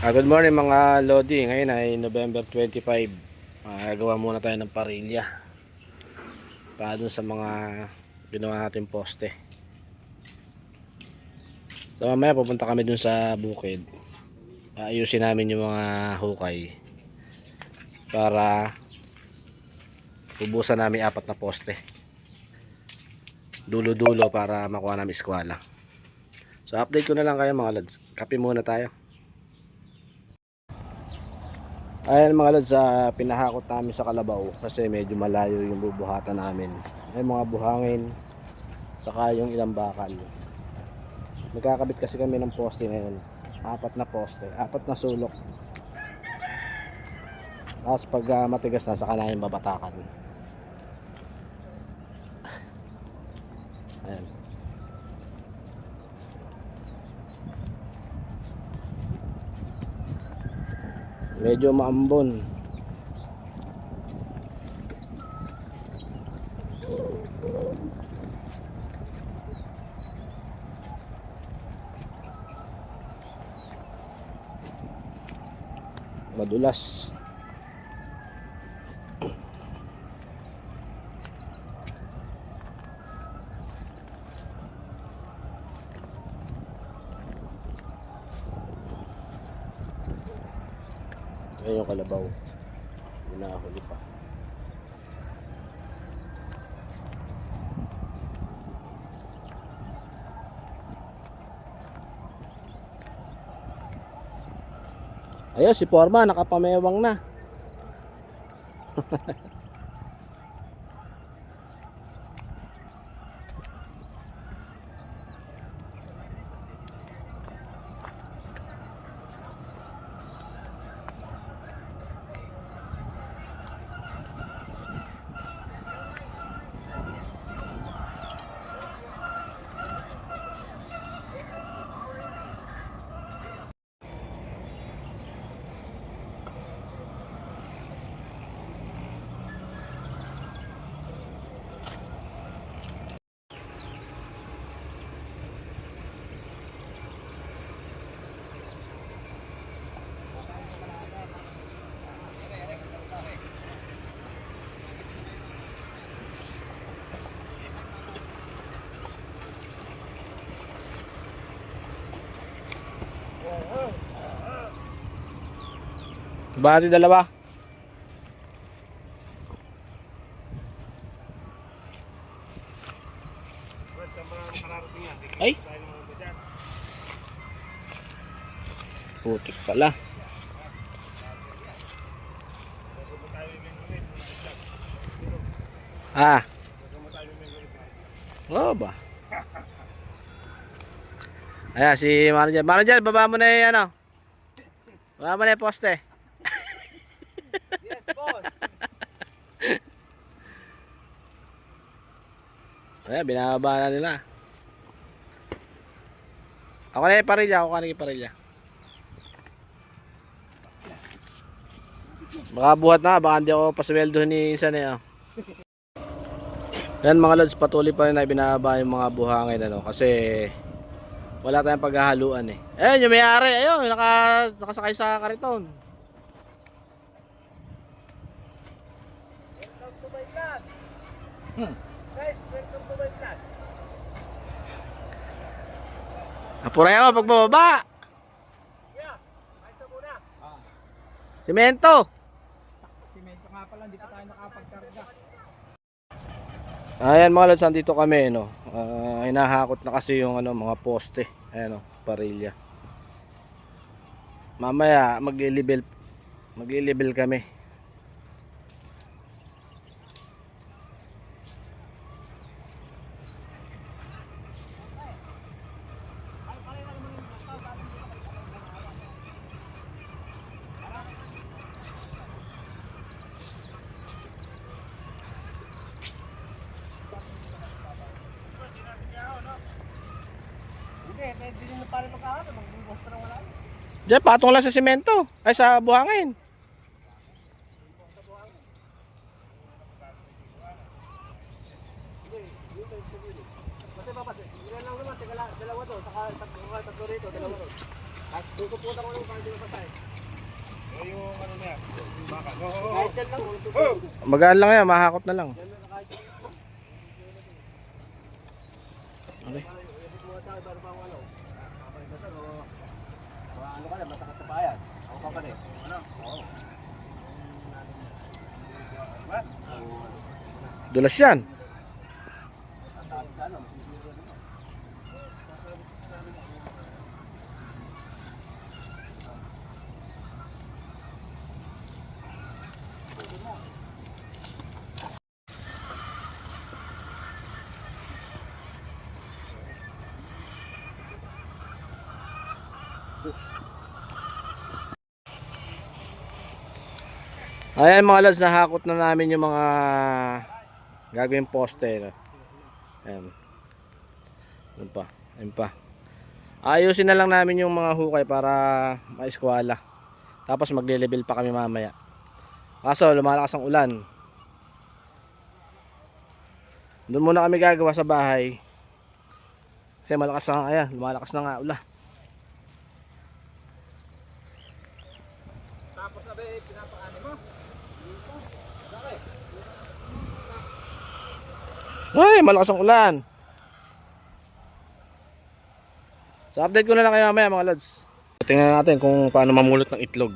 Good morning mga Lodi. Ngayon ay November 25. Gawa muna tayo ng parilya para dun sa mga ginawa natin poste. So mamaya pupunta kami dun sa bukid. Ayusin namin yung mga hukay para ubusan namin 4 na poste. Dulo-dulo para makuha namin eskwela. So update ko na lang kayo mga Lods. Kape muna tayo. Ayan mga Lods, pinahakot namin sa kalabaw kasi medyo malayo yung bubuhatan namin. Ay mga buhangin saka yung ilang bakal. Nagkakabit kasi kami ng poste ngayon. 4 na poste, 4 na sulok. Tapos pag matigas na, saka na yung babatakan. Ayan. Medyo maambon. Madulas. Ayan yung kalabaw. Hinahuli pa. Ayun si Forma nakapamewang na. Bati dalawa. Ay. Putik pala. Oh ba. Ayan si Manager. Manager, baba mo na yung ano. Baba mo na yung poste. Yes, boss. Ayan, binababa na nila. Ako na yung parilya. Ako na yung parilya. Baka buhat na. Baka hindi ako pasweldo ni isa na yun. Ayan mga Lods, patuloy pa rin na binababa yung mga buhangin. Ano, kasi wala tayong paghahaluan eh. Ayan yung may-ari. Ayun, nakasakay sa kariton. Welcome to my vlog. Guys, welcome to my vlog. Apuray ako pag bababa. Yeah, ayos na muna. Simento. Simento nga pala, hindi pa tayo nakapagkarga. Ayan mga Lods, andito kami no. Hinahakot na kasi yung ano, mga poste. Ayan o, parilya. Mamaya maglilibel kami. Hindi, pwede din na pala magkakaroon. Magbubuhos pa ng wala. Diyan, patong lang sa simento. Ay, sa buhangin. Kasi babas, ilan lang naman, dalawa doon, saka tatlo rito, dalawa doon. At pupuputan ko lang para di mapatay. Yung ano na yan, yung baka. Kahit dyan lang. Magaan lang yan, mahakot na lang. Okay. Ano ka na, masakit sa bayan. Ako ka pa rin. Ano? Oo. Dulas yan. Ayan mga lads, nahakot na namin yung mga gagawing poste. No? Ayan. Ayan pa. Ayan pa. Ayusin na lang namin yung mga hukay para maiskwala. Tapos magle-level pa kami mamaya. Kaso lumalakas ang ulan. Doon muna kami gagawa sa bahay. Kasi malakas na nga, ayan, lumalakas na nga ulan. Tapos sabi, pinapakanin mo. Ay, malakas ang ulan. So update ko na lang kayo mamaya mga lods. Tingnan natin kung paano mamulot ng itlog.